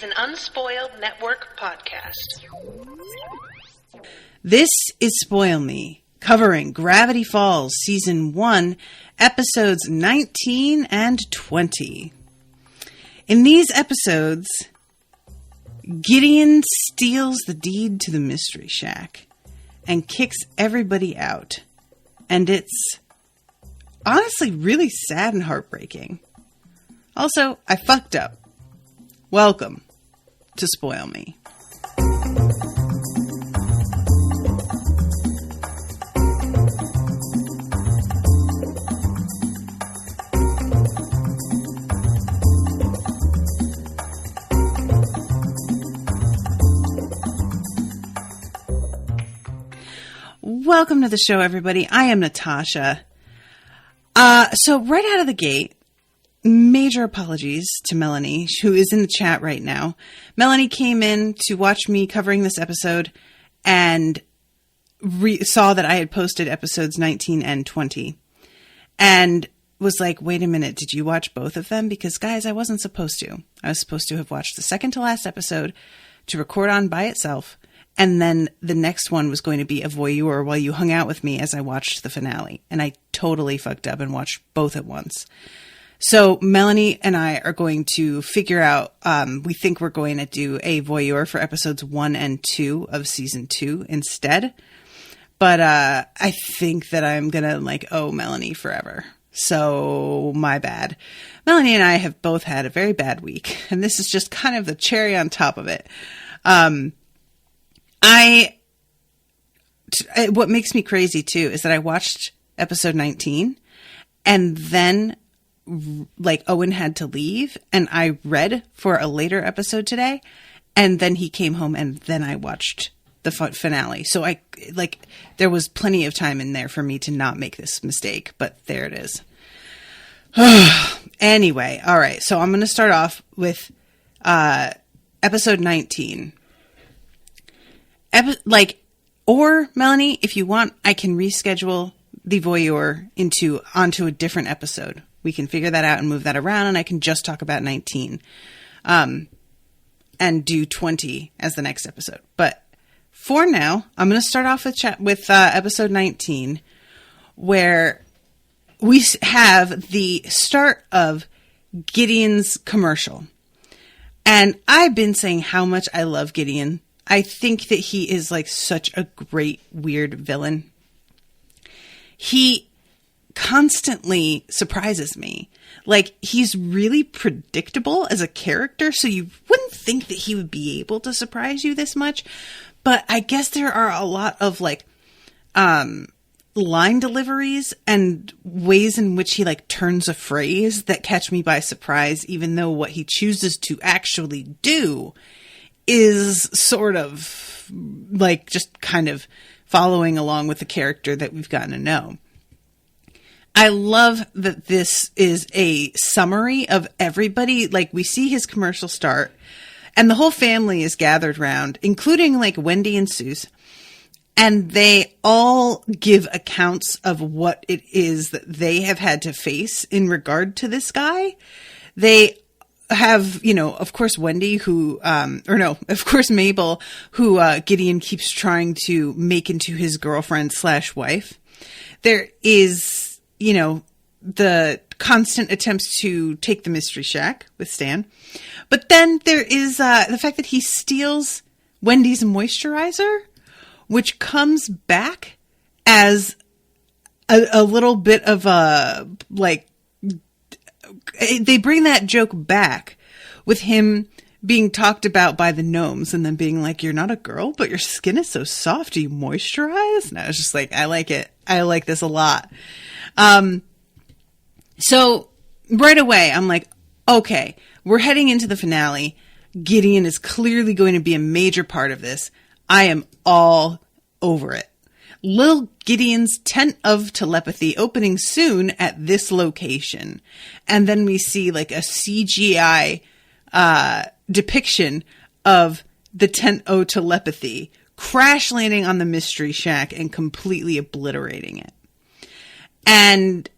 an Unspoiled Network podcast. This is Spoil Me, covering Gravity Falls Season 1, Episodes 19 and 20. In these episodes, Gideon steals the deed to the Mystery Shack and kicks everybody out. And it's honestly really sad and heartbreaking. Also, I fucked up. Welcome to Spoil Me. Welcome to the show, everybody. I am Natasha. So right out of the gate, major apologies to Melanie, who is in the chat right now. Melanie came in to watch me covering this episode and saw that I had posted episodes 19 and 20 and was like, wait a minute, did you watch both of them? Because, guys, I wasn't supposed to. I was supposed to have watched the second to last episode to record on by itself. And then the next one was going to be a voyeur while you hung out with me as I watched the finale. And I totally fucked up and watched both at once. So Melanie and I are going to figure out, we think we're going to do a voyeur for episodes 1 and 2 of season 2 instead. But I think that I'm going to owe Melanie forever. So my bad. Melanie and I have both had a very bad week. And this is just kind of the cherry on top of it. What makes me crazy too is that I watched episode 19 and then Owen had to leave and I read for a later episode today and then he came home and then I watched the finale. So there was plenty of time in there for me to not make this mistake, but there it is. Anyway. All right. So I'm going to start off with, episode 19. Or Melanie, if you want, I can reschedule the voyeur onto a different episode. We can figure that out and move that around, and I can just talk about 19, and do 20 as the next episode. But for now, I'm going to start off with episode 19, where we have the start of Gideon's commercial. And I've been saying how much I love Gideon. I think that he is such a great, weird villain. He constantly surprises me. He's really predictable as a character, so you wouldn't think that he would be able to surprise you this much. But I guess there are a lot of line deliveries and ways in which he turns a phrase that catch me by surprise, even though what he chooses to actually do is sort of just kind of following along with the character that we've gotten to know. I love that this is a summary of everybody. We see his commercial start and the whole family is gathered around, including Wendy and Seuss. And they all give accounts of what it is that they have had to face in regard to this guy. They have, of course, Wendy of course, Mabel, who Gideon keeps trying to make into his girlfriend/wife. There is, the constant attempts to take the Mystery Shack with Stan. But then there is the fact that he steals Wendy's moisturizer, which comes back as a little bit of a, they bring that joke back with him being talked about by the gnomes and then being like, you're not a girl, but your skin is so soft. Do you moisturize? And I was just I like it. I like this a lot. So right away, I'm like, okay, we're heading into the finale. Gideon is clearly going to be a major part of this. I am all over it. Little Gideon's Tent of Telepathy opening soon at this location. And then we see a CGI depiction of the Tent of Telepathy crash landing on the Mystery Shack and completely obliterating it. And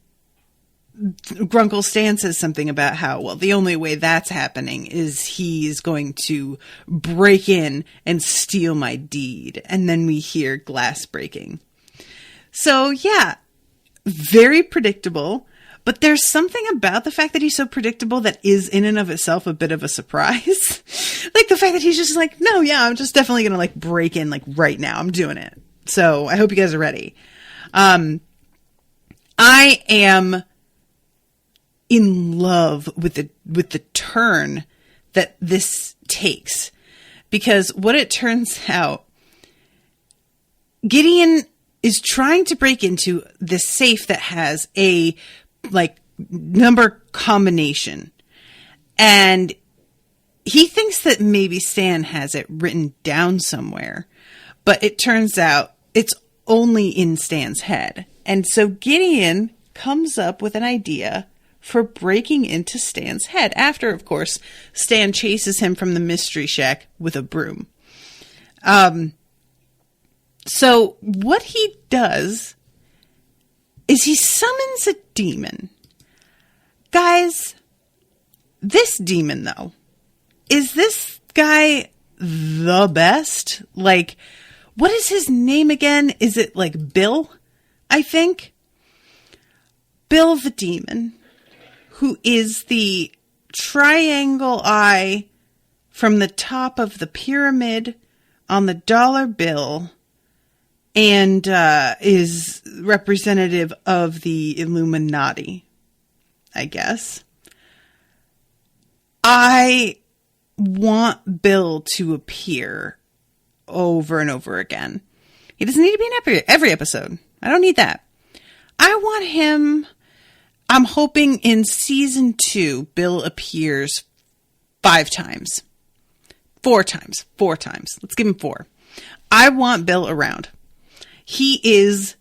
Grunkle Stan says something about how, well, the only way that's happening is he's going to break in and steal my deed. And then we hear glass breaking. So yeah, very predictable. But there's something about the fact that he's so predictable that is in and of itself a bit of a surprise. Like the fact that he's just like, no, yeah, I'm just definitely going to like break in like right now. I'm doing it. So I hope you guys are ready. I am in love with the turn that this takes, because what it turns out, Gideon is trying to break into this safe that has a like number combination, and he thinks that maybe Stan has it written down somewhere, but it turns out it's only in Stan's head. And so Gideon comes up with an idea for breaking into Stan's head after, of course, Stan chases him from the mystery shack with a broom. So what he does is he summons a demon. Guys, this demon, though, is this guy the best? Like, what is his name again? Is it like Bill? I think. Bill the demon, who is the triangle eye from the top of the pyramid on the dollar bill, and is representative of the Illuminati, I guess. I want Bill to appear over and over again. He doesn't need to be in every episode. I don't need that. I want him. I'm hoping in season 2, Bill appears 5 times. 4 times. 4 times. Let's give him 4. I want Bill around. He is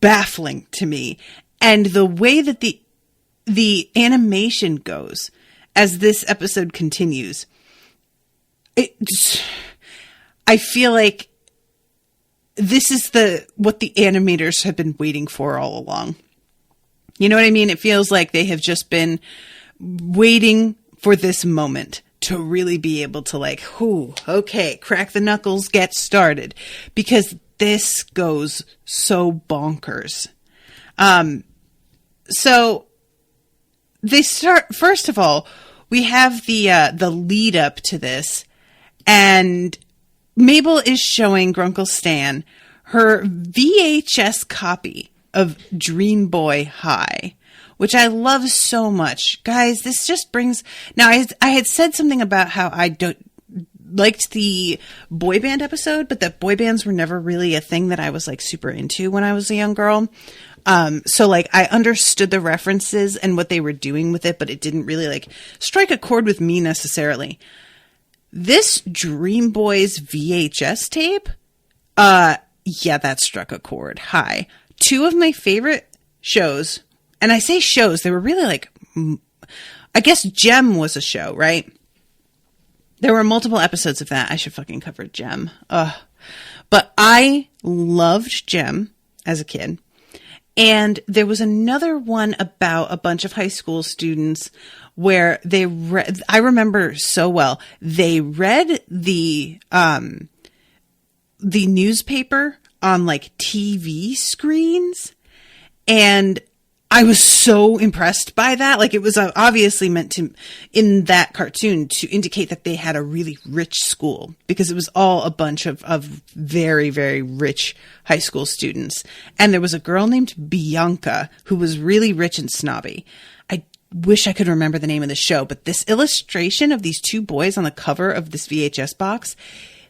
baffling to me. And the way that the animation goes as this episode continues, I feel like this is what the animators have been waiting for all along. You know what I mean? It feels like they have just been waiting for this moment to really be able to like, okay, crack the knuckles, get started. Because this goes so bonkers. So they start, first of all, we have the lead up to this, and Mabel is showing Grunkle Stan her VHS copy of Dream Boy High, which I love so much. Guys, this just brings... Now, I had said something about how I liked the boy band episode, but that boy bands were never really a thing that I was like super into when I was a young girl. So like I understood the references and what they were doing with it, but it didn't really like strike a chord with me necessarily. This Dream Boys VHS tape, yeah, that struck a chord. Hi. 2 of my favorite shows, and I say shows, they were really like, I guess Gem was a show, right? There were multiple episodes of that. I should fucking cover Gem. But I loved Gem as a kid. And there was another one about a bunch of high school students where they read, I remember so well, they read the newspaper on like TV screens, and I was so impressed by that. Like, it was obviously meant to, in that cartoon, to indicate that they had a really rich school, because it was all a bunch of very, very rich high school students. And there was a girl named Bianca who was really rich and snobby. I wish I could remember the name of the show, but this illustration of these 2 boys on the cover of this VHS box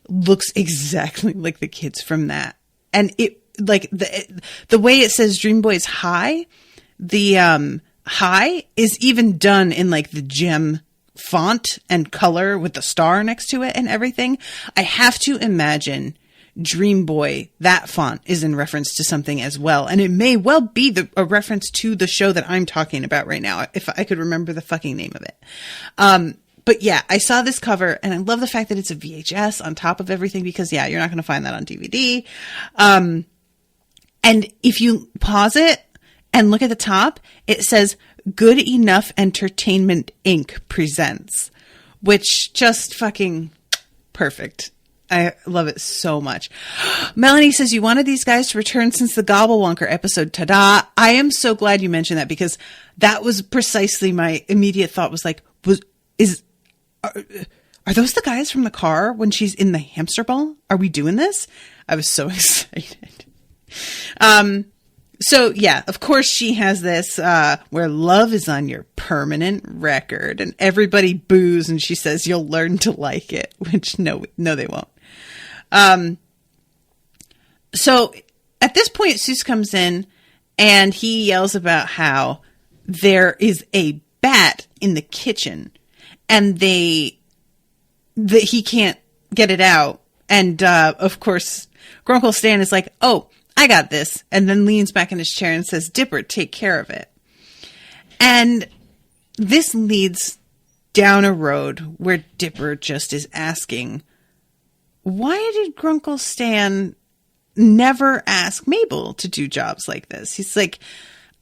looks exactly like the kids from that. And it, like, the way it says Dream Boys High, the high is even done in like the Gem font and color with the star next to it and everything. I have to imagine Dream Boy, that font is in reference to something as well. And it may well be a reference to the show that I'm talking about right now, if I could remember the fucking name of it. But yeah, I saw this cover and I love the fact that it's a VHS on top of everything, because yeah, you're not going to find that on DVD. And if you pause it And look at the top. It says Good Enough Entertainment Inc. presents, which just fucking perfect. I love it so much. Melanie says, you wanted these guys to return since the Gobblewonker episode. Ta-da. I am so glad you mentioned that, because that was precisely my immediate thought was like, are those the guys from the car when she's in the hamster ball? Are we doing this? I was so excited. So yeah, of course she has this, where love is on your permanent record, and everybody boos, and she says, you'll learn to like it, which no, they won't. So at this point, Seuss comes in and he yells about how there is a bat in the kitchen and he can't get it out. And, of course, Grunkle Stan is like, oh, I got this. And then leans back in his chair and says, Dipper, take care of it. And this leads down a road where Dipper just is asking, why did Grunkle Stan never ask Mabel to do jobs like this? He's like,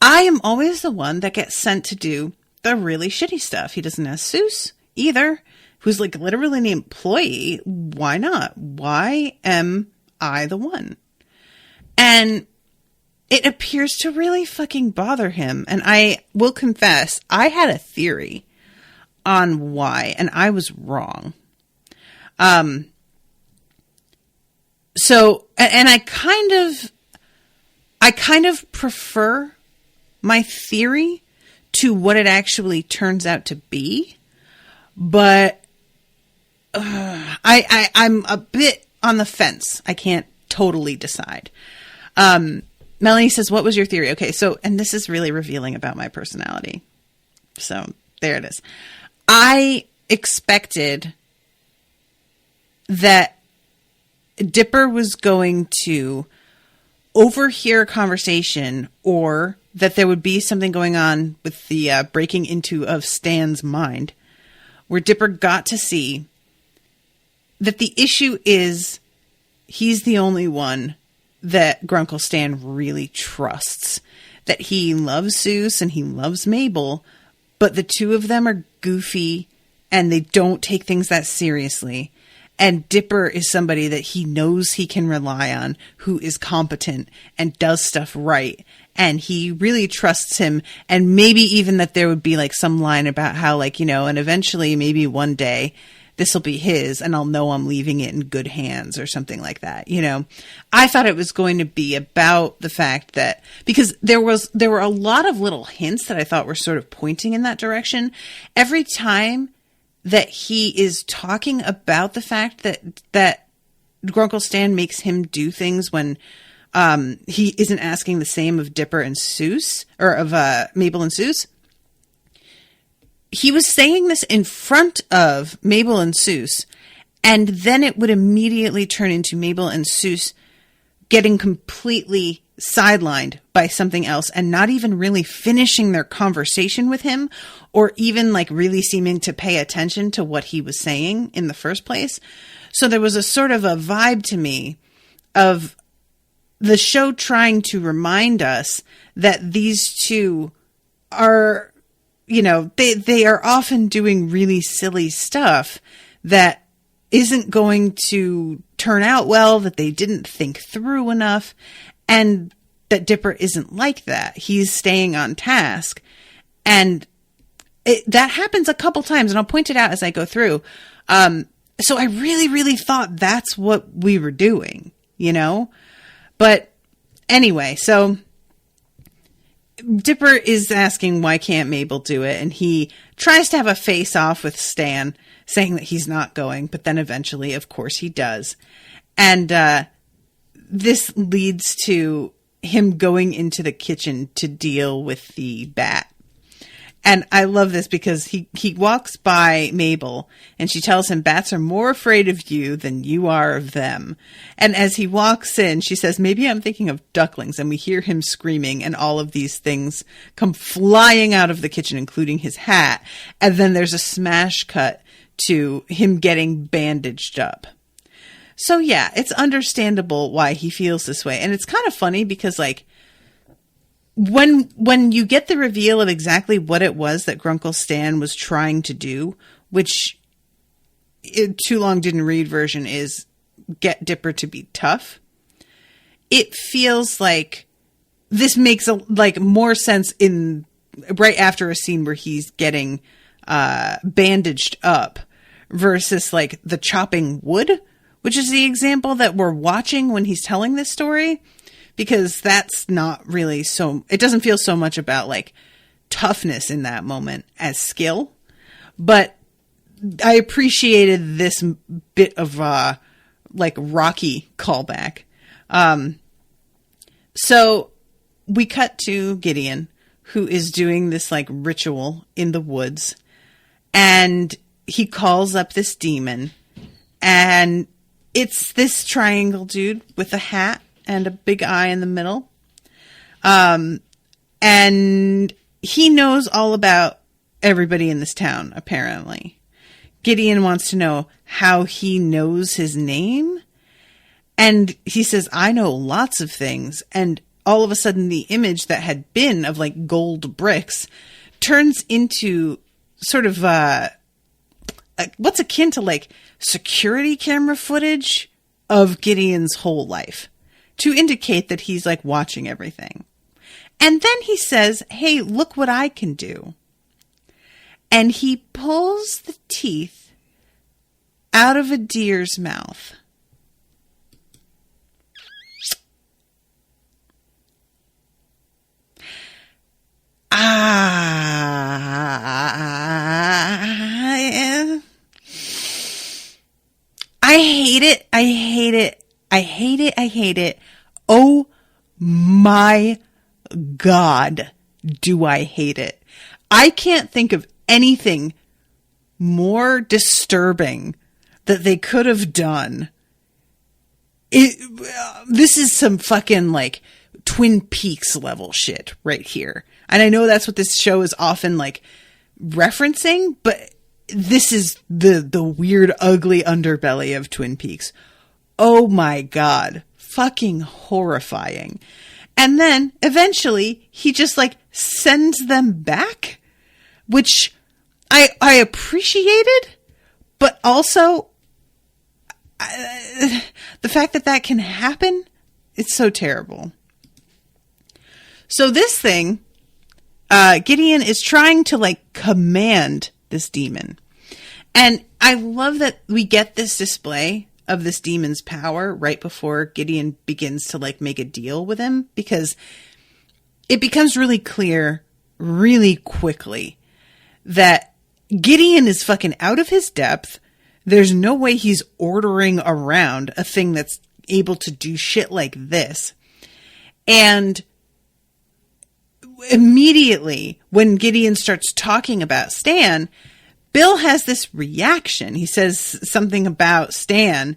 I am always the one that gets sent to do the really shitty stuff. He doesn't ask Seuss either, who's like literally an employee. Why not? Why am I the one? And it appears to really fucking bother him. And I will confess, I had a theory on why, and I was wrong. So, and I kind of prefer my theory to what it actually turns out to be, but I'm a bit on the fence. I can't totally decide. Melanie says, what was your theory? Okay, so, and this is really revealing about my personality. So there it is. I expected that Dipper was going to overhear a conversation, or that there would be something going on with the breaking into of Stan's mind, where Dipper got to see that the issue is he's the only one that Grunkle Stan really trusts. That he loves Seuss and he loves Mabel, but the two of them are goofy and they don't take things that seriously. And Dipper is somebody that he knows he can rely on, who is competent and does stuff right. And he really trusts him. And maybe even that there would be like some line about how, like, you know, and eventually maybe one day this will be his and I'll know I'm leaving it in good hands or something like that. You know, I thought it was going to be about the fact that, because there were a lot of little hints that I thought were sort of pointing in that direction. Every time that he is talking about the fact that Grunkle Stan makes him do things when he isn't asking the same of Dipper and Seuss, or of Mabel and Seuss. He was saying this in front of Mabel and Seuss, and then it would immediately turn into Mabel and Seuss getting completely sidelined by something else and not even really finishing their conversation with him, or even like really seeming to pay attention to what he was saying in the first place. So there was a sort of a vibe to me of the show trying to remind us that these two are, you know, they are often doing really silly stuff that isn't going to turn out well, that they didn't think through enough, and that Dipper isn't like that. He's staying on task. And that happens a couple times, and I'll point it out as I go through. So I really, really thought that's what we were doing, you know? But anyway, so Dipper is asking why can't Mabel do it, and he tries to have a face-off with Stan, saying that he's not going, but then eventually, of course, he does. And this leads to him going into the kitchen to deal with the bat. And I love this because he walks by Mabel and she tells him bats are more afraid of you than you are of them. And as he walks in, she says, maybe I'm thinking of ducklings. And we hear him screaming and all of these things come flying out of the kitchen, including his hat. And then there's a smash cut to him getting bandaged up. So yeah, it's understandable why he feels this way. And it's kind of funny because, like, when you get the reveal of exactly what it was that Grunkle Stan was trying to do, which Too Long Didn't Read version is get Dipper to be tough, it feels like this makes more sense in right after a scene where he's getting bandaged up versus like the chopping wood, which is the example that we're watching when he's telling this story, because that's not really it doesn't feel so much about like toughness in that moment as skill. But I appreciated this bit of like Rocky callback. So we cut to Gideon, who is doing this like ritual in the woods, and he calls up this demon, and it's this triangle dude with a hat and a big eye in the middle. And he knows all about everybody in this town, apparently. Gideon wants to know how he knows his name. And he says, I know lots of things. And all of a sudden, the image that had been of like gold bricks turns into sort of what's akin to like security camera footage of Gideon's whole life to indicate that he's like watching everything. And then he says, hey, look what I can do. And he pulls the teeth out of a deer's mouth. I hate it. I hate it. I hate it. I hate it. Oh my God, do I hate it. I can't think of anything more disturbing that they could have done. This is some fucking like Twin Peaks level shit right here. And I know that's what this show is often like referencing, but this is the weird, ugly underbelly of Twin Peaks. Oh my God. Fucking horrifying. And then eventually he just like sends them back, which I appreciated, but also the fact that can happen, it's so terrible. So this thing, Gideon is trying to like command this demon. And I love that we get this display of this demon's power right before Gideon begins to like make a deal with him, because it becomes really clear really quickly that Gideon is fucking out of his depth. There's no way he's ordering around a thing that's able to do shit like this. And immediately when Gideon starts talking about Stan, Bill has this reaction. He says something about Stan,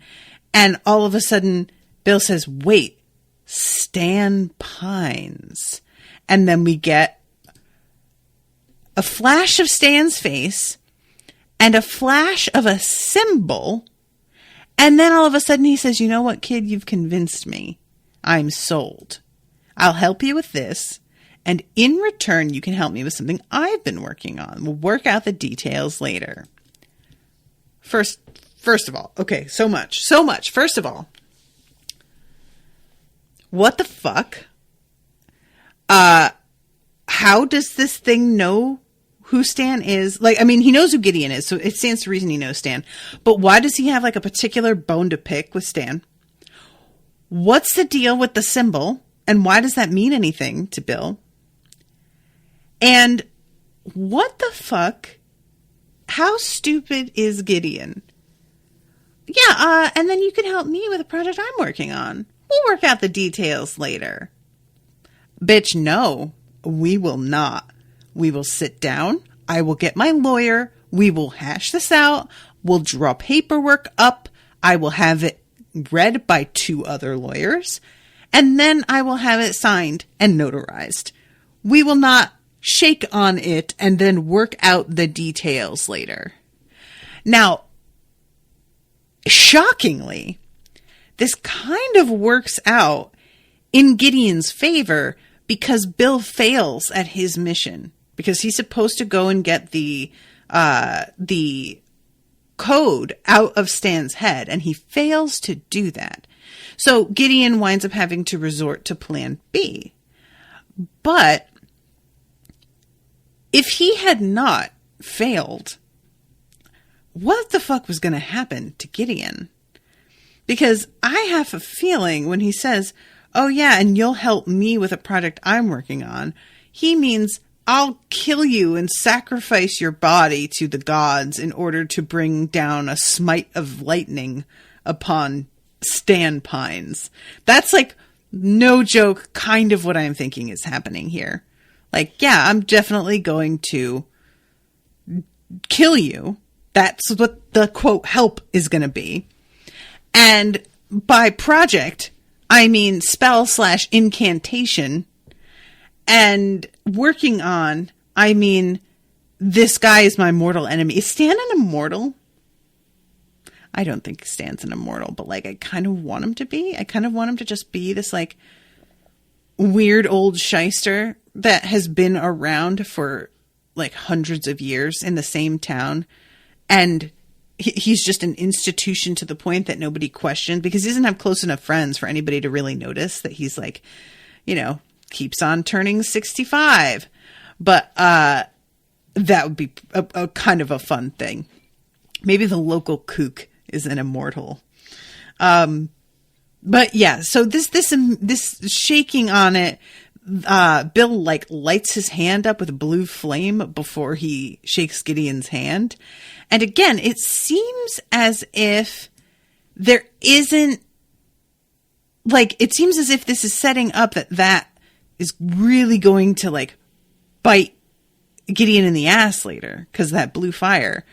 and all of a sudden Bill says, wait, Stan Pines. And then we get a flash of Stan's face and a flash of a symbol. And then all of a sudden he says, you know what, kid, you've convinced me. I'm sold. I'll help you with this. And in return, you can help me with something I've been working on. We'll work out the details later. First of all, okay, so much. First of all, what the fuck? How does this thing know who Stan is? Like, I mean, he knows who Gideon is, so it stands to reason he knows Stan. But why does he have like a particular bone to pick with Stan? What's the deal with the symbol? And why does that mean anything to Bill? And what the fuck? How stupid is Gideon? Yeah, and then you can help me with a project I'm working on. We'll work out the details later. Bitch, no, we will not. We will sit down. I will get my lawyer. We will hash this out. We'll draw paperwork up. I will have it read by 2 other lawyers. And then I will have it signed and notarized. We will not shake on it and then work out the details later. Now, shockingly, this kind of works out in Gideon's favor because Bill fails at his mission, because he's supposed to go and get the code out of Stan's head, and he fails to do that. So Gideon winds up having to resort to plan B. But if he had not failed, what the fuck was going to happen to Gideon? Because I have a feeling when he says, oh yeah, and you'll help me with a project I'm working on, he means I'll kill you and sacrifice your body to the gods in order to bring down a smite of lightning upon Stan Pines. That's like, no joke, kind of what I'm thinking is happening here. Like, yeah, I'm definitely going to kill you. That's what the quote help is going to be. And by project, I mean spell/incantation. And working on, I mean, this guy is my mortal enemy. Is Stan an immortal? I don't think Stan's an immortal, but like, I kind of want him to be. I kind of want him to just be this like weird old shyster that has been around for like hundreds of years in the same town. And he's just an institution to the point that nobody questioned, because he doesn't have close enough friends for anybody to really notice that he's like, you know, keeps on turning 65. But that would be a kind of a fun thing. Maybe the local kook is an immortal. But yeah, so this shaking on it, Bill like lights his hand up with a blue flame before he shakes Gideon's hand. And again, it seems as if there isn't, like, it seems as if this is setting up that is really going to like bite Gideon in the ass later because of that blue fire.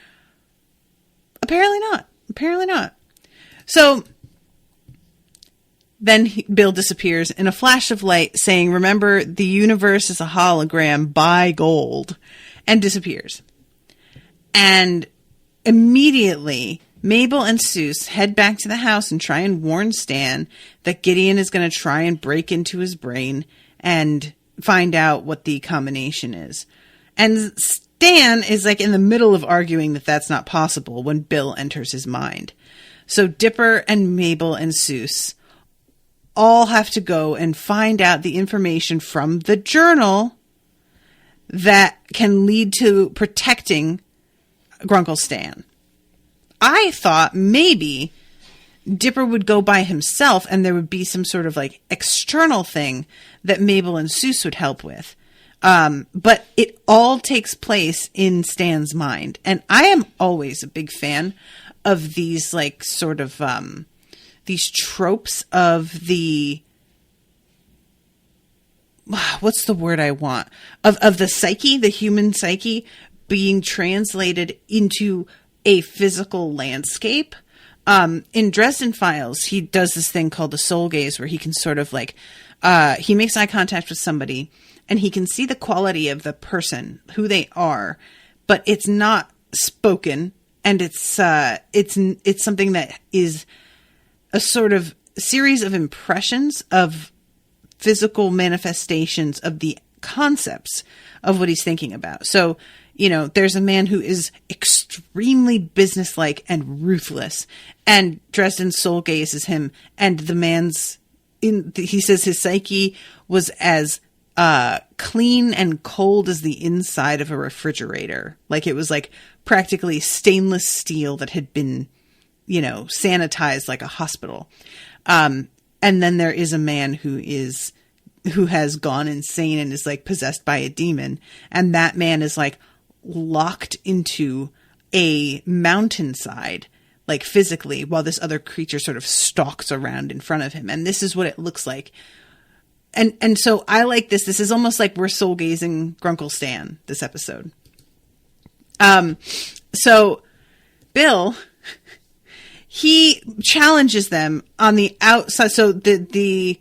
Apparently not. So then Bill disappears in a flash of light saying, remember, the universe is a hologram, buy gold, and disappears. And immediately, Mabel and Seuss head back to the house and try and warn Stan that Gideon is going to try and break into his brain and find out what the combination is. And Stan is like in the middle of arguing that that's not possible when Bill enters his mind. So Dipper and Mabel and Seuss all have to go and find out the information from the journal that can lead to protecting Grunkle Stan. I thought maybe Dipper would go by himself and there would be some sort of like external thing that Mabel and Seuss would help with. But it all takes place in Stan's mind. And I am always a big fan of these like sort of, these tropes of the, what's the word I want? Of the psyche, the human psyche being translated into a physical landscape. In Dresden Files, he does this thing called the soul gaze where he can sort of like, he makes eye contact with somebody and he can see the quality of the person, who they are, but it's not spoken. And it's something that is a sort of series of impressions of physical manifestations of the concepts of what he's thinking about. So, you know, there's a man who is extremely businesslike and ruthless, and Dresden's soul gazes him, and the man's he says his psyche was as clean and cold as the inside of a refrigerator. Like it was like practically stainless steel that had been, you know, sanitized like a hospital. And then there is a man who has gone insane and is like possessed by a demon. And that man is like locked into a mountainside, like physically, while this other creature sort of stalks around in front of him. And this is what it looks like. And so I like this. This is almost like we're soul gazing Grunkle Stan this episode. So Bill, he challenges them on the outside. So the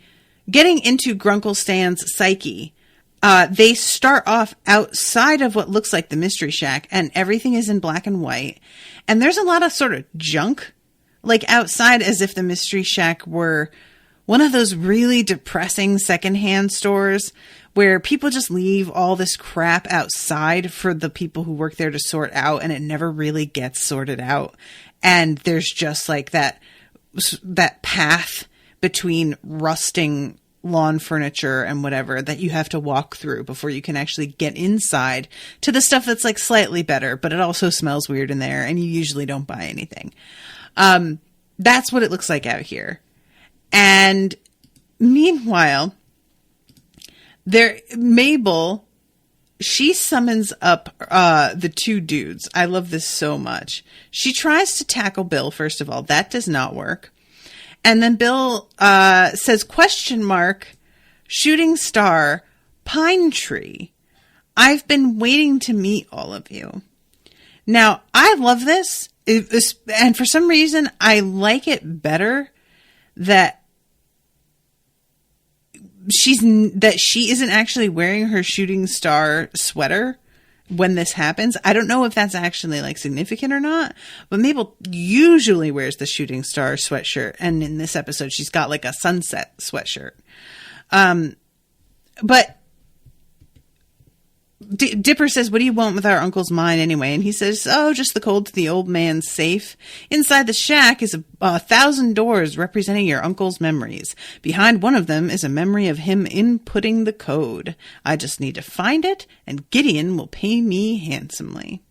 getting into Grunkle Stan's psyche, they start off outside of what looks like the Mystery Shack, and everything is in black and white. And there's a lot of sort of junk, like outside, as if the Mystery Shack were one of those really depressing secondhand stores where people just leave all this crap outside for the people who work there to sort out, and it never really gets sorted out. And there's just like that path between rusting lawn furniture and whatever that you have to walk through before you can actually get inside to the stuff that's like slightly better, but it also smells weird in there and you usually don't buy anything. That's what it looks like out here. And meanwhile, Mabel, she summons up the two dudes. I love this so much. She tries to tackle Bill, first of all. That does not work. And then Bill says, ? Shooting star, pine tree. I've been waiting to meet all of you. Now, I love this. And for some reason, I like it better that she isn't actually wearing her shooting star sweater when this happens. I don't know if that's actually like significant or not, but Mabel usually wears the shooting star sweatshirt. And in this episode, she's got like a sunset sweatshirt. But Dipper says, what do you want with our uncle's mine anyway? And he says, oh, just the code to the old man's safe. Inside the shack is 1,000 doors representing your uncle's memories. Behind one of them is a memory of him inputting the code. I just need to find it, and Gideon will pay me handsomely.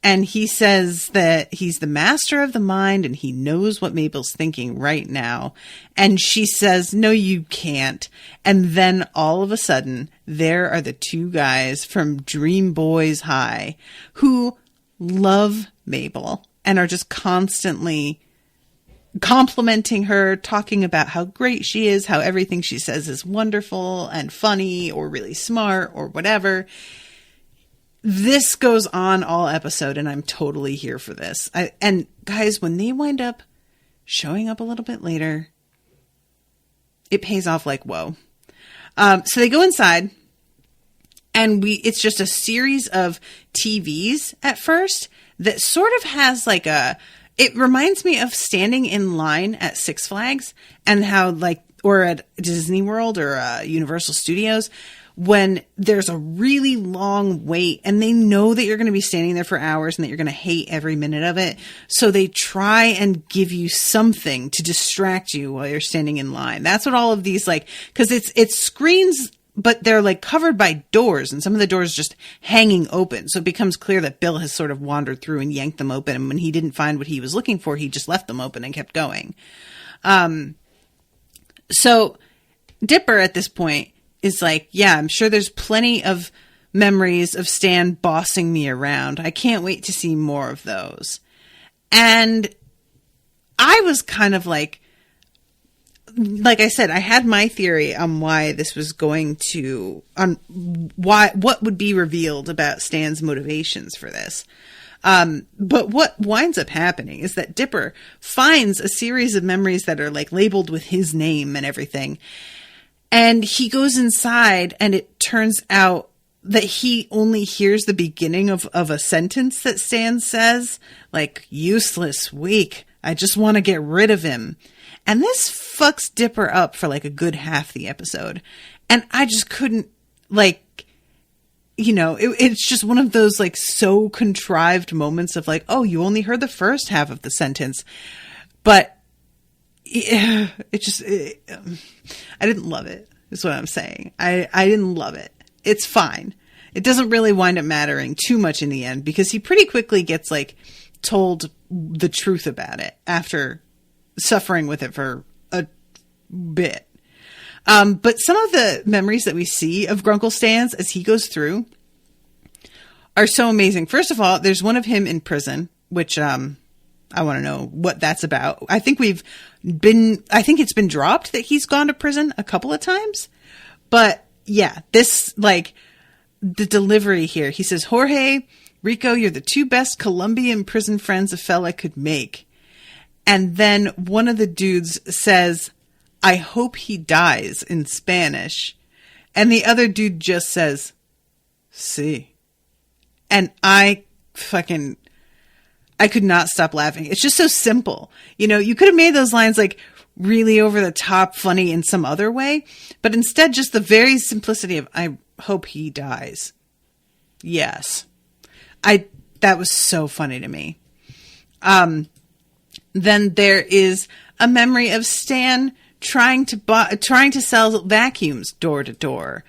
And he says that he's the master of the mind and he knows what Mabel's thinking right now. And she says, no, you can't. And then all of a sudden, there are the two guys from Dream Boys High who love Mabel and are just constantly complimenting her, talking about how great she is, how everything she says is wonderful and funny or really smart or whatever. This goes on all episode, and I'm totally here for this. And guys, when they wind up showing up a little bit later, it pays off like whoa. So they go inside, and it's just a series of TVs at first that sort of has like it reminds me of standing in line at Six Flags and how or at Disney World or Universal Studios, when there's a really long wait and they know that you're going to be standing there for hours and that you're going to hate every minute of it. So they try and give you something to distract you while you're standing in line. That's what all of these cause it's screens, but they're like covered by doors and some of the doors just hanging open. So it becomes clear that Bill has sort of wandered through and yanked them open. And when he didn't find what he was looking for, he just left them open and kept going. So Dipper at this point is like, yeah, I'm sure there's plenty of memories of Stan bossing me around. I can't wait to see more of those. And I was kind of like I said, I had my theory on why this was going to, what would be revealed about Stan's motivations for this. But what winds up happening is that Dipper finds a series of memories that are like labeled with his name and everything. And he goes inside and it turns out that he only hears the beginning of a sentence that Stan says, like, useless, weak, I just want to get rid of him. And this fucks Dipper up for like a good half the episode. And I just couldn't it's just one of those like so contrived moments of like, oh, you only heard the first half of the sentence. But I didn't love it, is what I'm saying. I didn't love it. It's fine. It doesn't really wind up mattering too much in the end because he pretty quickly gets like told the truth about it after suffering with it for a bit. But some of the memories that we see of Grunkle Stan's as he goes through are so amazing. First of all, there's one of him in prison, which, I want to know what that's about. I think it's been dropped that he's gone to prison a couple of times, but yeah, this, like, the delivery here, he says, Jorge, Rico, you're the two best Colombian prison friends a fella could make. And then one of the dudes says, I hope he dies in Spanish. And the other dude just says, sí. And I could not stop laughing. It's just so simple. You know, you could have made those lines like really over the top funny in some other way, but instead just the very simplicity of, I hope he dies. Yes. That was so funny to me. Then there is a memory of Stan trying to sell vacuums door to door.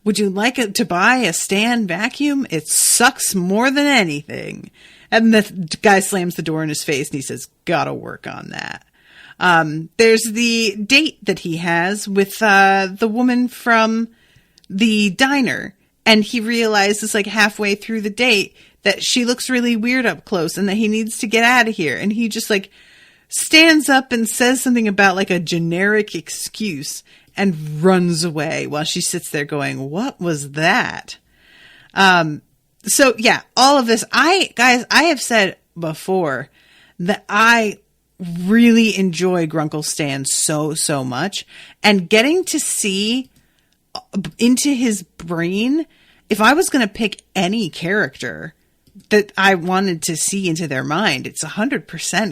Would you like to buy a Stan vacuum? It sucks more than anything. And the guy slams the door in his face and he says, gotta work on that. There's the date that he has with the woman from the diner. And he realizes like halfway through the date that she looks really weird up close and that he needs to get out of here. And he just like stands up and says something about like a generic excuse and runs away while she sits there going, what was that? So yeah, all of this, I have said before that I really enjoy Grunkle Stan so much, and getting to see into his brain, if I was going to pick any character that I wanted to see into their mind, it's 100%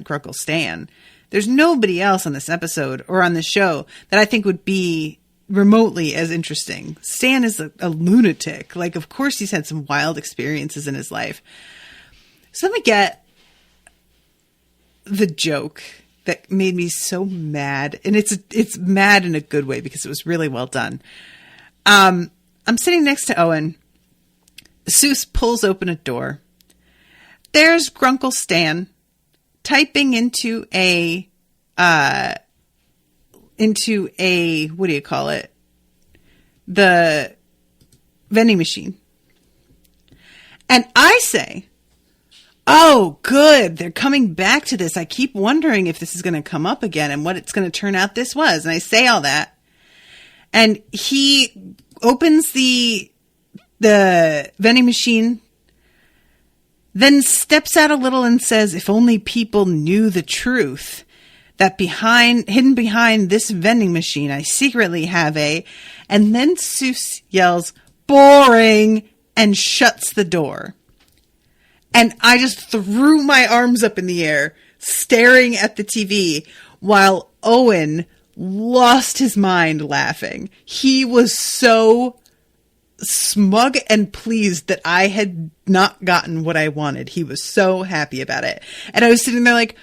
Grunkle Stan. There's nobody else on this episode or on the show that I think would be remotely as interesting. Stan is a lunatic. Like, of course he's had some wild experiences in his life. So let me get the joke that made me so mad. And it's mad in a good way because it was really well done. I'm sitting next to Owen. Seuss pulls open a door. There's Grunkle Stan typing into a what do you call it? The vending machine. And I say, oh, good. They're coming back to this. I keep wondering if this is going to come up again and what it's going to turn out this was. And I say all that. And he opens the vending machine, then steps out a little and says, if only people knew the truth, that hidden behind this vending machine, I secretly have and then Seuss yells, boring, and shuts the door. And I just threw my arms up in the air, staring at the TV, while Owen lost his mind laughing. He was so smug and pleased that I had not gotten what I wanted. He was so happy about it. And I was sitting there like,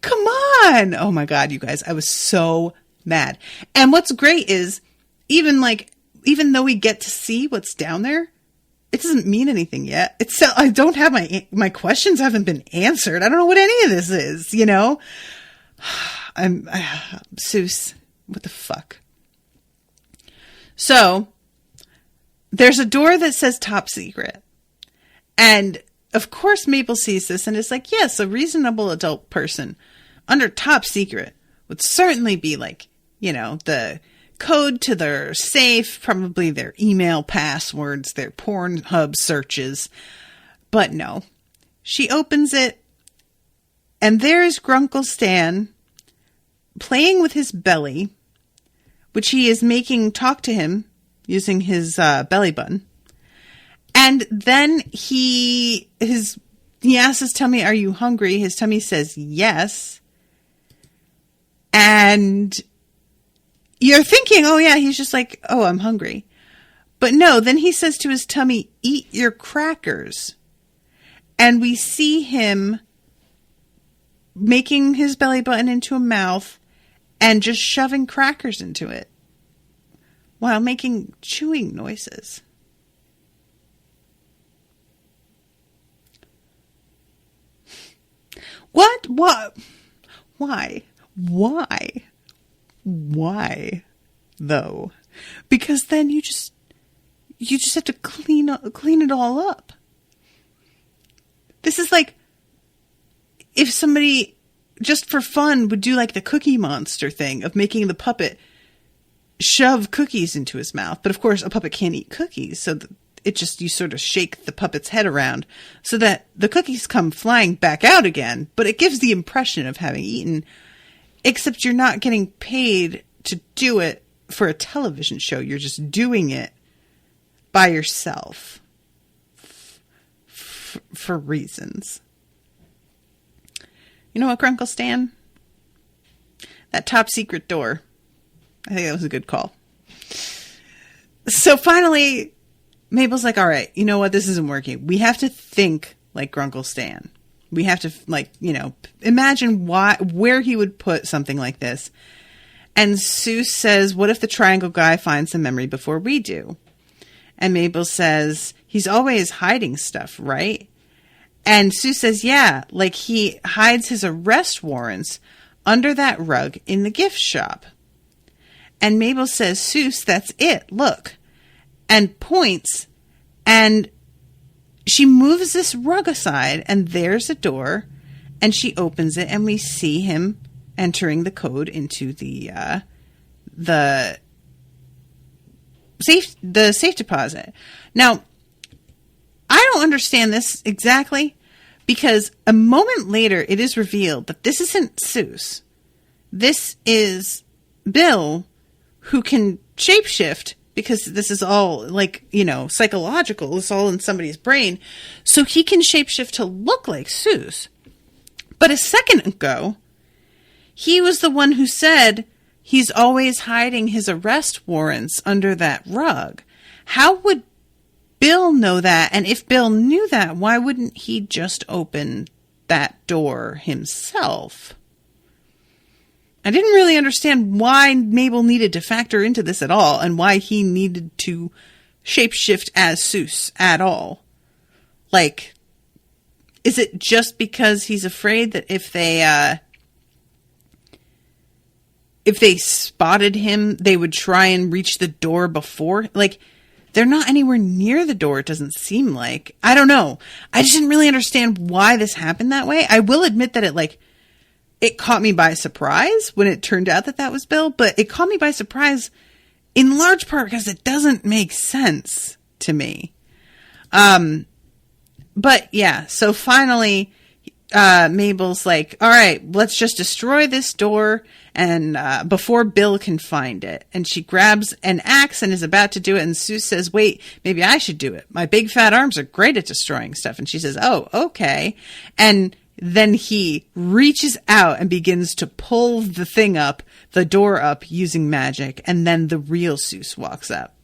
come on. Oh my God, you guys, I was so mad. And what's great is even though we get to see what's down there, it doesn't mean anything yet. I don't have my questions haven't been answered. I don't know what any of this is, you know? Seuss, what the fuck? So there's a door that says top secret. And of course Mabel sees this and is like, yes, a reasonable adult person under top secret would certainly be like, you know, the code to their safe, probably their email passwords, their Pornhub searches. But no, she opens it and there's Grunkle Stan playing with his belly, which he is making talk to him using his belly button. And then he asks his tummy, are you hungry? His tummy says yes. And you're thinking, oh yeah, he's just like, oh, I'm hungry. But no, then he says to his tummy, eat your crackers. And we see him making his belly button into a mouth and just shoving crackers into it while making chewing noises. What? What? Why? Why? Though? Because then you just have to clean it all up. This is like if somebody just for fun would do like the Cookie Monster thing of making the puppet shove cookies into his mouth. But of course a puppet can't eat cookies. So you sort of shake the puppet's head around so that the cookies come flying back out again. But it gives the impression of having eaten, except you're not getting paid to do it for a television show. You're just doing it by yourself for reasons. You know what, Grunkle Stan? That top secret door. I think that was a good call. So finally, Mabel's like, all right, you know what? This isn't working. We have to think like Grunkle Stan. We have to, like, you know, imagine where he would put something like this. And Seuss says, what if the triangle guy finds the memory before we do? And Mabel says, he's always hiding stuff, right? And Seuss says, yeah, like he hides his arrest warrants under that rug in the gift shop. And Mabel says, Seuss, that's it, look. And points, and she moves this rug aside, and there's a door, and she opens it, and we see him entering the code into the safe deposit. Now, I don't understand this exactly, because a moment later, it is revealed that this isn't Seuss. This is Bill, who can shapeshift, because this is all, like, you know, psychological. It's all in somebody's brain. So he can shapeshift to look like Seuss. But a second ago, he was the one who said he's always hiding his arrest warrants under that rug. How would Bill know that? And if Bill knew that, why wouldn't he just open that door himself? I didn't really understand why Mabel needed to factor into this at all, and why he needed to shapeshift as Seuss at all. Like, is it just because he's afraid that if they spotted him, they would try and reach the door before? Like, they're not anywhere near the door, it doesn't seem like. I don't know. I just didn't really understand why this happened that way. I will admit that it caught me by surprise when it turned out that was Bill, but it caught me by surprise in large part because it doesn't make sense to me. But yeah, so finally, Mabel's like, all right, let's just destroy this door and before Bill can find it. And she grabs an axe and is about to do it. And Seuss says, wait, maybe I should do it. My big fat arms are great at destroying stuff. And she says, oh, okay. And then he reaches out and begins to pull the door up using magic. And then the real Seuss walks up.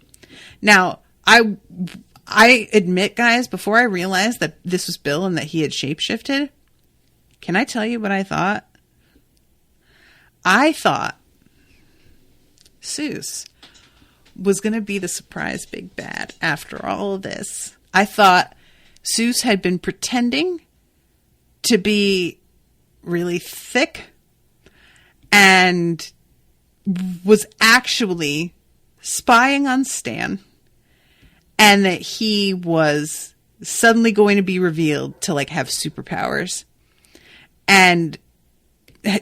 Now, I admit, guys, before I realized that this was Bill and that he had shapeshifted, can I tell you what I thought? I thought Seuss was going to be the surprise big bad after all of this. I thought Seuss had been pretending to be really thick and was actually spying on Stan, and that he was suddenly going to be revealed to, like, have superpowers, and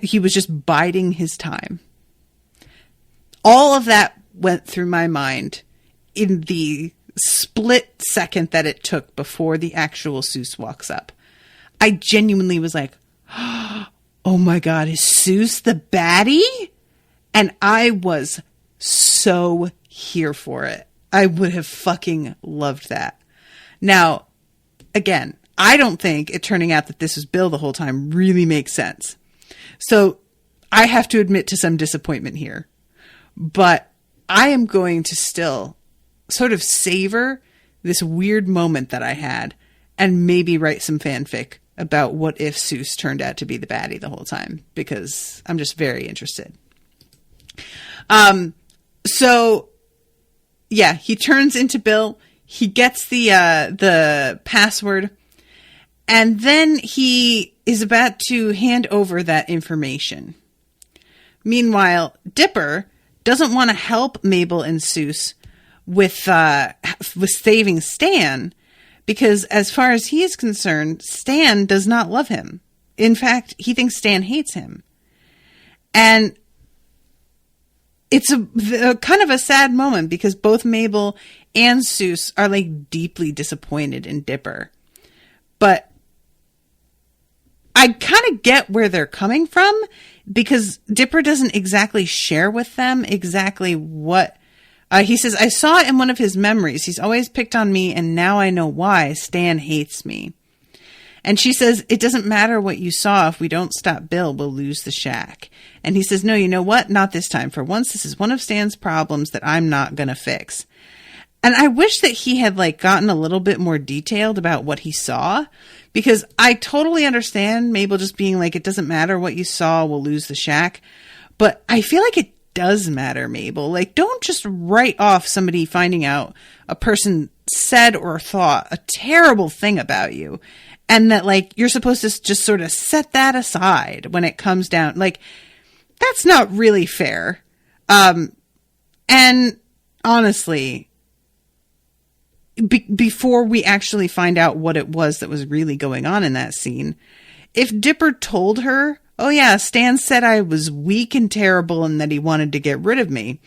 he was just biding his time. All of that went through my mind in the split second that it took before the actual Seuss walks up. I genuinely was like, oh my God, is Seuss the baddie? And I was so here for it. I would have fucking loved that. Now, again, I don't think it turning out that this was Bill the whole time really makes sense. So I have to admit to some disappointment here. But I am going to still sort of savor this weird moment that I had and maybe write some fanfic about what if Seuss turned out to be the baddie the whole time, because I'm just very interested. So yeah, he turns into Bill. He gets the password, and then he is about to hand over that information. Meanwhile, Dipper doesn't want to help Mabel and Seuss with saving Stan, because as far as he is concerned, Stan does not love him. In fact, he thinks Stan hates him. And it's a kind of a sad moment, because both Mabel and Seuss are, like, deeply disappointed in Dipper. But I kind of get where they're coming from, because Dipper doesn't exactly share with them exactly what... he says, I saw it in one of his memories. He's always picked on me, and now I know why. Stan hates me. And she says, it doesn't matter what you saw. If we don't stop Bill, we'll lose the shack. And he says, no, you know what? Not this time. For once, this is one of Stan's problems that I'm not going to fix. And I wish that he had like gotten a little bit more detailed about what he saw, because I totally understand Mabel just being like, it doesn't matter what you saw, we'll lose the shack. But I feel like it does matter, Mabel. Like, don't just write off somebody finding out a person said or thought a terrible thing about you, and that like you're supposed to just sort of set that aside when it comes down. Like, that's not really fair. And honestly, before we actually find out what it was that was really going on in that scene, if Dipper told her, oh yeah, Stan said I was weak and terrible and that he wanted to get rid of me,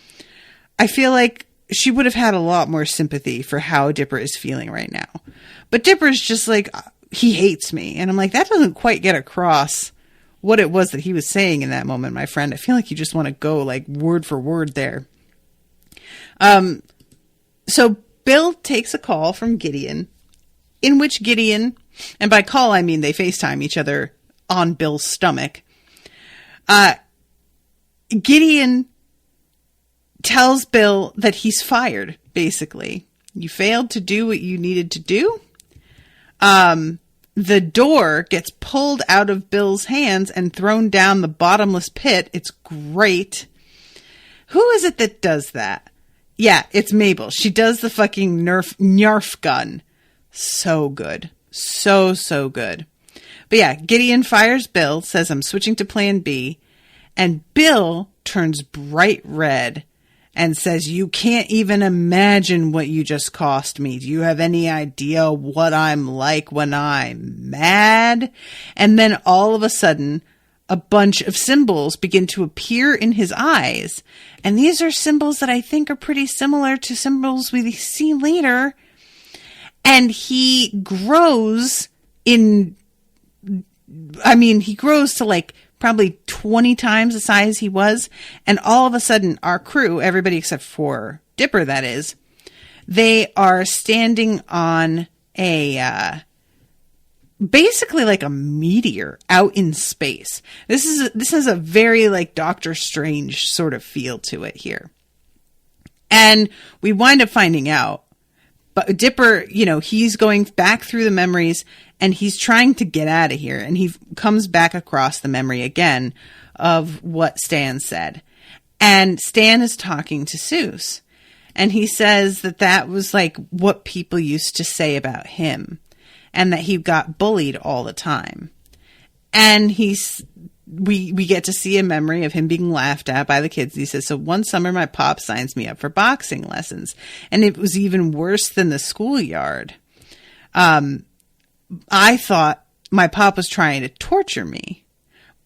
I feel like she would have had a lot more sympathy for how Dipper is feeling right now. But Dipper's just like, he hates me. And I'm like, that doesn't quite get across what it was that he was saying in that moment, my friend. I feel like you just want to go like word for word there. So Bill takes a call from Gideon, in which Gideon, and by call I mean they FaceTime each other on Bill's stomach. Gideon tells Bill that he's fired, basically. You failed to do what you needed to do. The door gets pulled out of Bill's hands and thrown down the bottomless pit. It's great. Who is it that does that? Yeah, it's Mabel. She does the fucking Nerf gun. So good. So good. But yeah, Gideon fires Bill, says I'm switching to plan B, and Bill turns bright red and says, you can't even imagine what you just cost me. Do you have any idea what I'm like when I'm mad? And then all of a sudden, a bunch of symbols begin to appear in his eyes. And these are symbols that I think are pretty similar to symbols we see later. And he grows he grows to like probably 20 times the size he was. And all of a sudden, our crew, everybody except for Dipper, that is, they are standing on basically like a meteor out in space. This is a very like Doctor Strange sort of feel to it here. And we wind up finding out, but Dipper, he's going back through the memories and he's trying to get out of here. And he comes back across the memory again of what Stan said. And Stan is talking to Seuss. And he says that was like what people used to say about him. And that he got bullied all the time. And we get to see a memory of him being laughed at by the kids. He says, so one summer my pop signs me up for boxing lessons. And it was even worse than the schoolyard. I thought my pop was trying to torture me.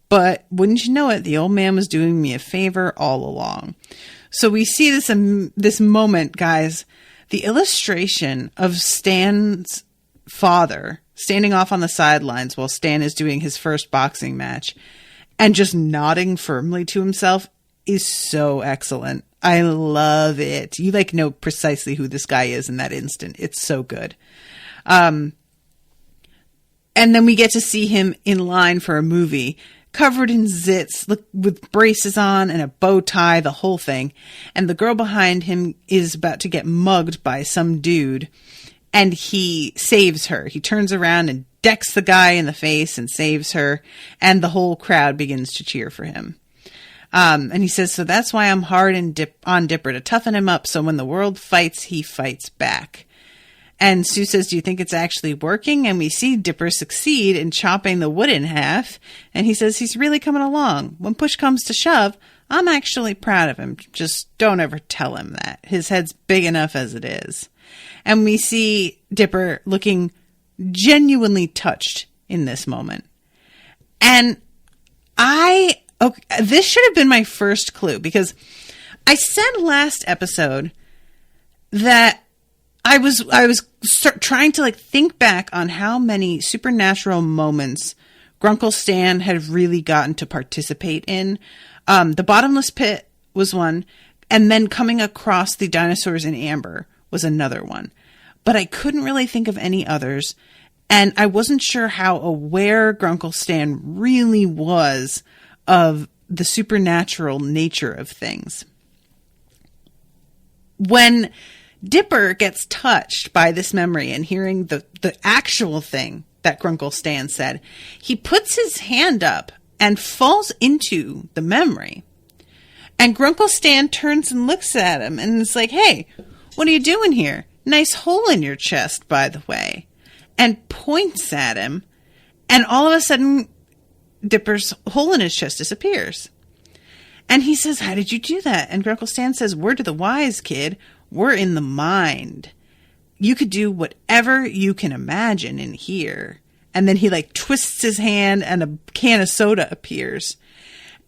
But wouldn't you know it, the old man was doing me a favor all along. So we see this moment, guys, the illustration of Stan's father standing off on the sidelines while Stan is doing his first boxing match and just nodding firmly to himself is so excellent. I love it. You know precisely who this guy is in that instant. It's so good. And then we get to see him in line for a movie covered in zits, with braces on and a bow tie, the whole thing. And the girl behind him is about to get mugged by some dude. And he saves her. He turns around and decks the guy in the face and saves her. And the whole crowd begins to cheer for him. And he says, so that's why I'm hard on Dipper, to toughen him up. So when the world fights, he fights back. And Sue says, do you think it's actually working? And we see Dipper succeed in chopping the wood in half. And he says he's really coming along. When push comes to shove, I'm actually proud of him. Just don't ever tell him that. His head's big enough as it is. And we see Dipper looking genuinely touched in this moment. And this should have been my first clue, because I said last episode that I was trying to think back on how many supernatural moments Grunkle Stan had really gotten to participate in. The bottomless pit was one, and then coming across the dinosaurs in amber was another one. But I couldn't really think of any others. And I wasn't sure how aware Grunkle Stan really was of the supernatural nature of things. When Dipper gets touched by this memory and hearing the actual thing that Grunkle Stan said, he puts his hand up and falls into the memory. And Grunkle Stan turns and looks at him and is like, "Hey, what are you doing here? Nice hole in your chest, by the way." And points at him, and all of a sudden, Dipper's hole in his chest disappears. And he says, "How did you do that?" And Grunkle Stan says, "Word to the wise, kid. We're in the mind. You could do whatever you can imagine in here." And then he like twists his hand and a can of soda appears.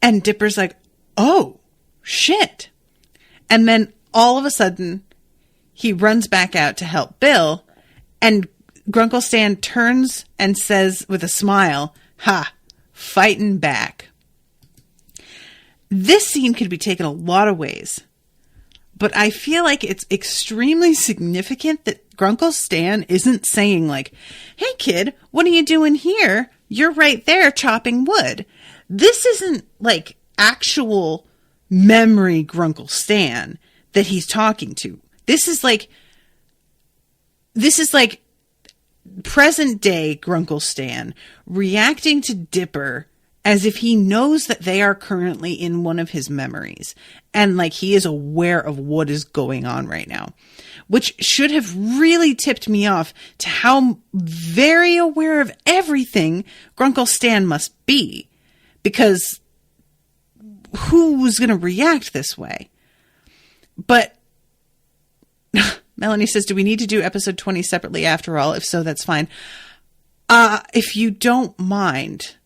And Dipper's like, "Oh, shit." And then all of a sudden, he runs back out to help Bill, and Grunkle Stan turns and says with a smile, "Ha, fighting back." This scene could be taken a lot of ways, but I feel like it's extremely significant that Grunkle Stan isn't saying like, "Hey kid, what are you doing here? You're right there chopping wood." This isn't like actual memory Grunkle Stan that he's talking to. This is like present day Grunkle Stan reacting to Dipper as if he knows that they are currently in one of his memories. And like he is aware of what is going on right now, which should have really tipped me off to how very aware of everything Grunkle Stan must be, because who's going to react this way? But Melanie says, "Do we need to do episode 20 separately after all? If so, that's fine." If you don't mind,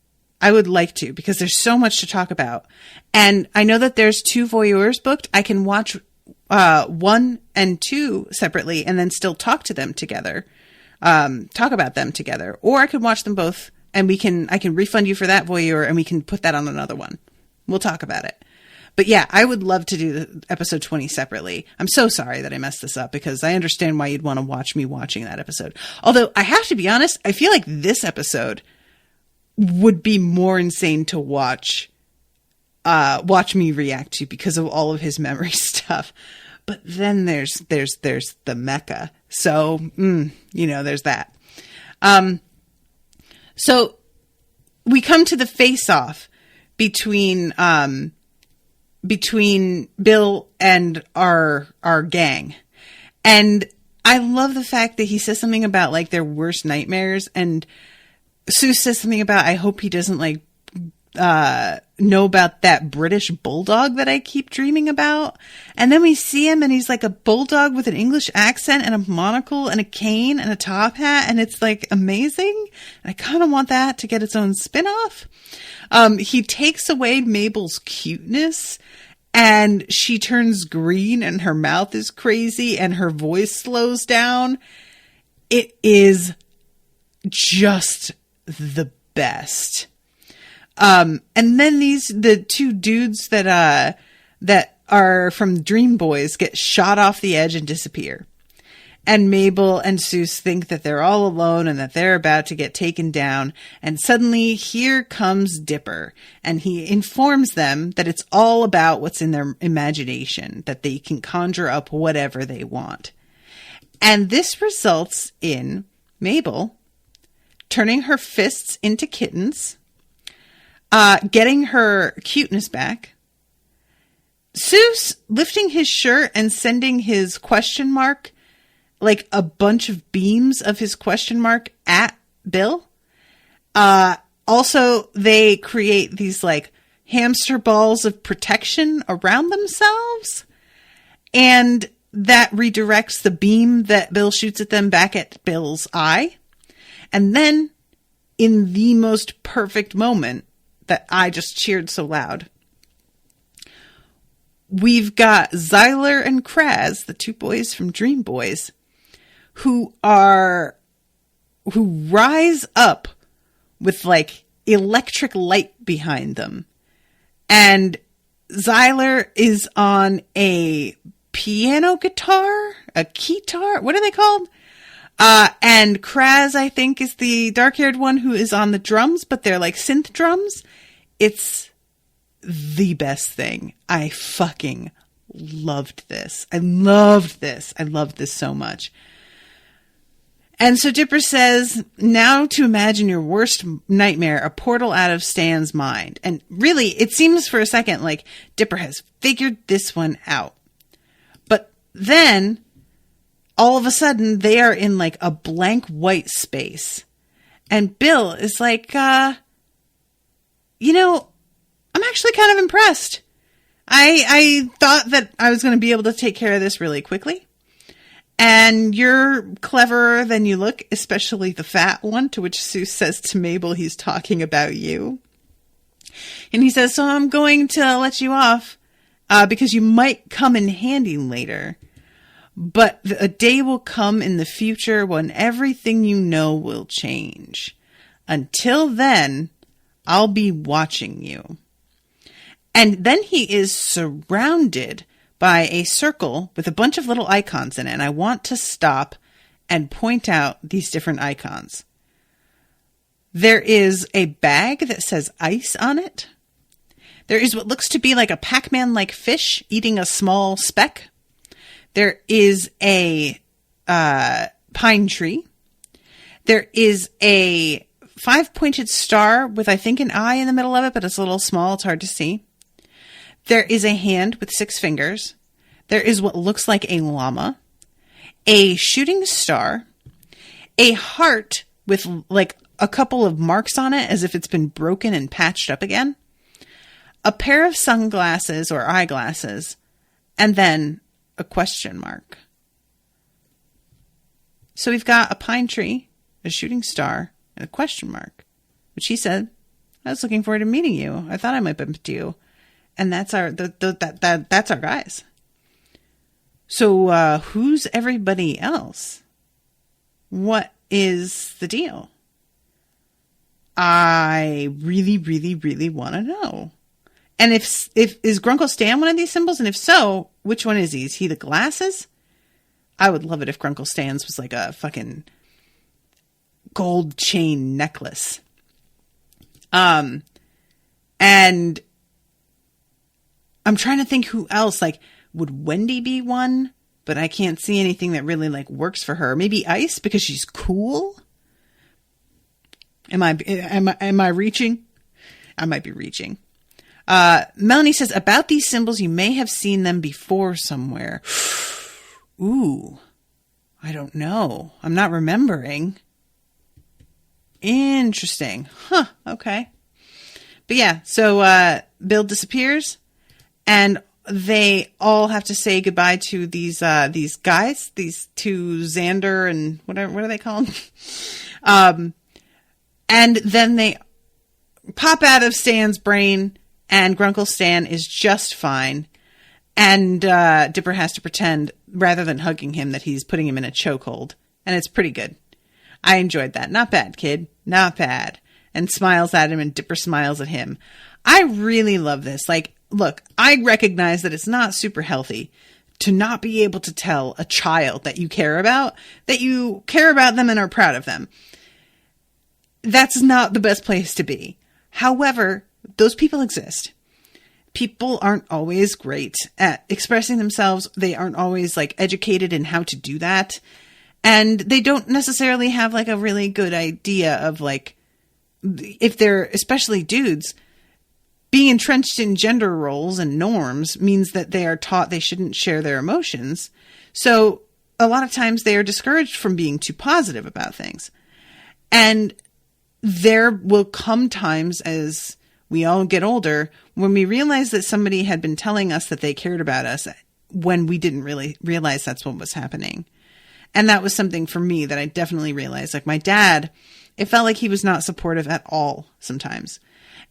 I would like to, because there's so much to talk about. And I know that there's 2 voyeurs booked. I can watch 1 and 2 separately and then still talk to them together, talk about them together. Or I could watch them both and I can refund you for that voyeur and we can put that on another one. We'll talk about it. But yeah, I would love to do the episode 20 separately. I'm so sorry that I messed this up, because I understand why you'd want to watch me watching that episode. Although I have to be honest, I feel like this episode would be more insane to watch me react to because of all of his memory stuff. But then there's the mecha. So, there's that. So we come to the face-off between Bill and our gang. And I love the fact that he says something about like their worst nightmares, and Sue says something about, "I hope he doesn't like know about that British bulldog that I keep dreaming about." And then we see him and he's like a bulldog with an English accent and a monocle and a cane and a top hat, and it's like amazing. And I kind of want that to get its own spin-off. He takes away Mabel's cuteness, and she turns green and her mouth is crazy and her voice slows down. It is just the best. And then the 2 dudes that are from Dream Boys get shot off the edge and disappear. And Mabel and Seuss think that they're all alone and that they're about to get taken down. And suddenly here comes Dipper, and he informs them that it's all about what's in their imagination, that they can conjure up whatever they want. And this results in Mabel turning her fists into kittens, getting her cuteness back, Seuss lifting his shirt and sending his question mark, like a bunch of beams of his question mark at Bill. Also, they create these like hamster balls of protection around themselves, and that redirects the beam that Bill shoots at them back at Bill's eye. And then, in the most perfect moment that I just cheered so loud, we've got Zyler and Kraz, the 2 boys from Dream Boys, who rise up with like electric light behind them. And Zyler is on a piano guitar, a keytar. What are they called? And Kraz, I think, is the dark-haired one who is on the drums, but they're like synth drums. It's the best thing. I fucking loved this. I loved this so much. And so Dipper says, now to imagine your worst nightmare, a portal out of Stan's mind. And really, it seems for a second like Dipper has figured this one out. But then, all of a sudden, they are in like a blank white space. And Bill is like, I'm actually kind of impressed. I thought that I was going to be able to take care of this really quickly. And you're cleverer than you look, especially the fat one, to which Sue says to Mabel he's talking about you. And he says, so I'm going to let you off because you might come in handy later. But a day will come in the future when everything you know will change. Until then, I'll be watching you. And then he is surrounded by a circle with a bunch of little icons in it. And I want to stop and point out these different icons. There is a bag that says ice on it. There is what looks to be like a Pac-Man-like fish eating a small speck. There is a pine tree. There is a 5-pointed star with, I think, an eye in the middle of it, but it's a little small. It's hard to see. There is a hand with 6 fingers. There is what looks like a llama, a shooting star, a heart with like a couple of marks on it as if it's been broken and patched up again, a pair of sunglasses or eyeglasses, and then a question mark. So we've got a pine tree, a shooting star, and a question mark, which he said, I was looking forward to meeting you. I thought I might bump into you. And that's our that's our guys. So who's everybody else? What is the deal? I really, really, really want to know. And if is Grunkle Stan one of these symbols? And if so, which one is he? Is he the glasses? I would love it if Grunkle Stan's was like a fucking gold chain necklace. And I'm trying to think who else. Like, would Wendy be one? But I can't see anything that really like works for her. Maybe Ice because she's cool. Am I reaching? I might be reaching. Melanie says, about these symbols, you may have seen them before somewhere. Ooh, I don't know. I'm not remembering. Interesting. Huh, okay. But yeah, so Bill disappears, and they all have to say goodbye to these guys, these two Xander and what are they called? And then they pop out of Stan's brain, and Grunkle Stan is just fine. And Dipper has to pretend, rather than hugging him, that he's putting him in a chokehold. And it's pretty good. I enjoyed that. Not bad, kid. Not bad. And smiles at him, and Dipper smiles at him. I really love this. Like, look, I recognize that it's not super healthy to not be able to tell a child that you care about them and are proud of them. That's not the best place to be. However, those people exist. People aren't always great at expressing themselves. They aren't always like educated in how to do that. And they don't necessarily have like a really good idea of like, if they're especially dudes, being entrenched in gender roles and norms means that they are taught they shouldn't share their emotions. So a lot of times they are discouraged from being too positive about things. And there will come times as we all get older when we realize that somebody had been telling us that they cared about us when we didn't really realize that's what was happening. And that was something for me that I definitely realized. Like my dad, it felt like he was not supportive at all sometimes.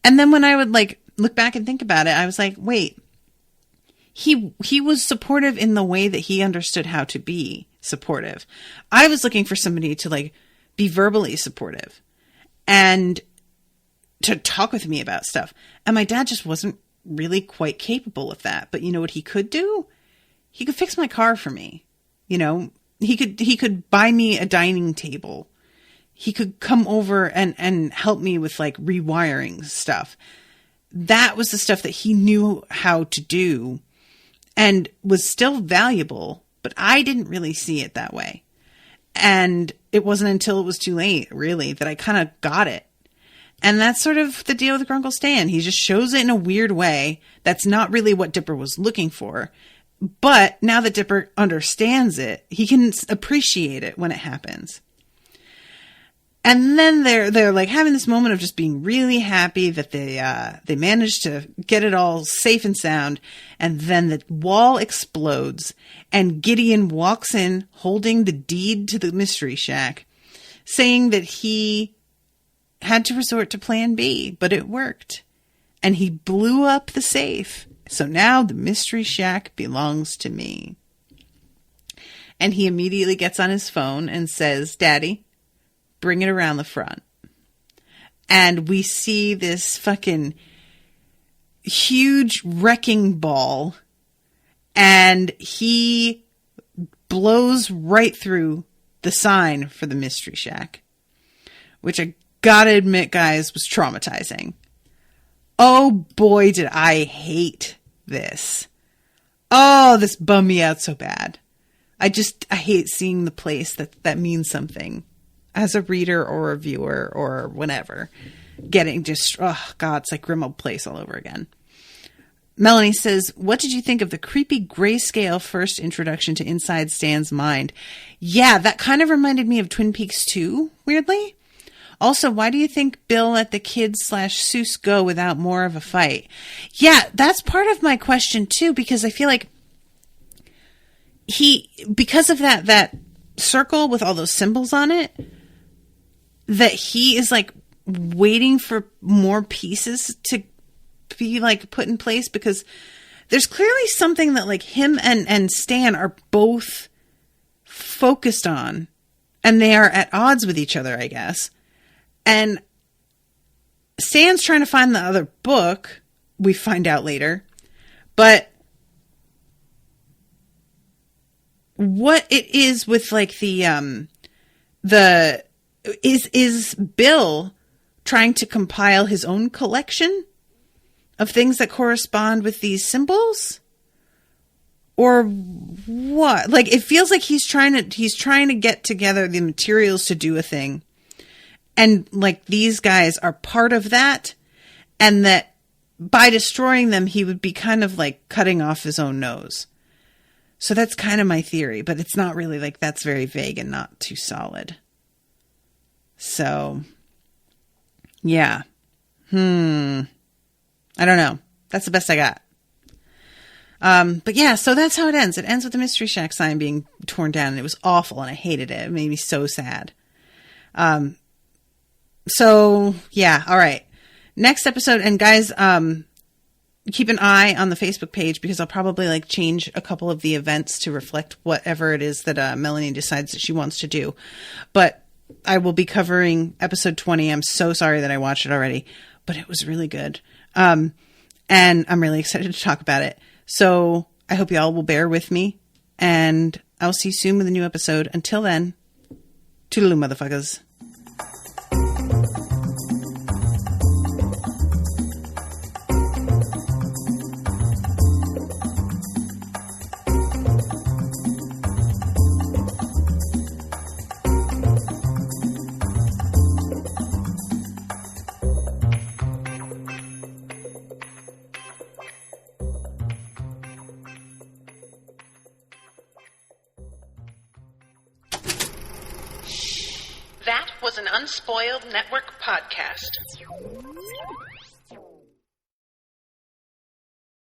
And then when I would like look back and think about it, I was like, wait, he was supportive in the way that he understood how to be supportive. I was looking for somebody to like be verbally supportive and to talk with me about stuff. And my dad just wasn't really quite capable of that. But you know what he could do? He could fix my car for me. You know, he could buy me a dining table. He could come over and help me with like rewiring stuff. That was the stuff that he knew how to do and was still valuable, but I didn't really see it that way. And it wasn't until it was too late, really, that I kind of got it. And that's sort of the deal with Grunkle Stan. He just shows it in a weird way. That's not really what Dipper was looking for. But now that Dipper understands it, he can appreciate it when it happens. And then they're like having this moment of just being really happy that they managed to get it all safe and sound. And then the wall explodes and Gideon walks in holding the deed to the mystery shack, saying that he had to resort to plan B, but it worked. And he blew up the safe. So now the mystery shack belongs to me. And he immediately gets on his phone and says, Daddy, bring it around the front. And we see this fucking huge wrecking ball. And he blows right through the sign for the mystery shack. Which I gotta admit, guys, was traumatizing. Oh boy, did I hate this. Oh, this bummed me out so bad. I hate seeing the place that means something as a reader or a viewer or whatever. Getting just, oh God, it's like Grim Old Place all over again. Melanie says, what did you think of the creepy grayscale first introduction to Inside Stan's mind? Yeah, that kind of reminded me of Twin Peaks 2, weirdly. Also, why do you think Bill let the kids/Seuss go without more of a fight? Yeah, that's part of my question too, because I feel like because of that circle with all those symbols on it, that he is like waiting for more pieces to be like put in place, because there's clearly something that like him and Stan are both focused on, and they are at odds with each other, I guess. And Stan's trying to find the other book, we find out later. But what it is with like is Bill trying to compile his own collection of things that correspond with these symbols? Or what? Like, it feels like he's trying to get together the materials to do a thing. And like these guys are part of that, and that by destroying them, he would be kind of like cutting off his own nose. So that's kind of my theory, but it's not really, like, that's very vague and not too solid. So, yeah. I don't know. That's the best I got. But yeah, so that's how it ends. It ends with the Mystery Shack sign being torn down, and it was awful, and I hated it. It made me so sad. So yeah, all right. Next episode, and guys, keep an eye on the Facebook page, because I'll probably like change a couple of the events to reflect whatever it is that Melanie decides that she wants to do. But I will be covering episode 20. I'm so sorry that I watched it already, but it was really good. And I'm really excited to talk about it. So I hope y'all will bear with me, and I'll see you soon with a new episode. Until then, toodaloo, motherfuckers. That was an Unspoiled Network podcast.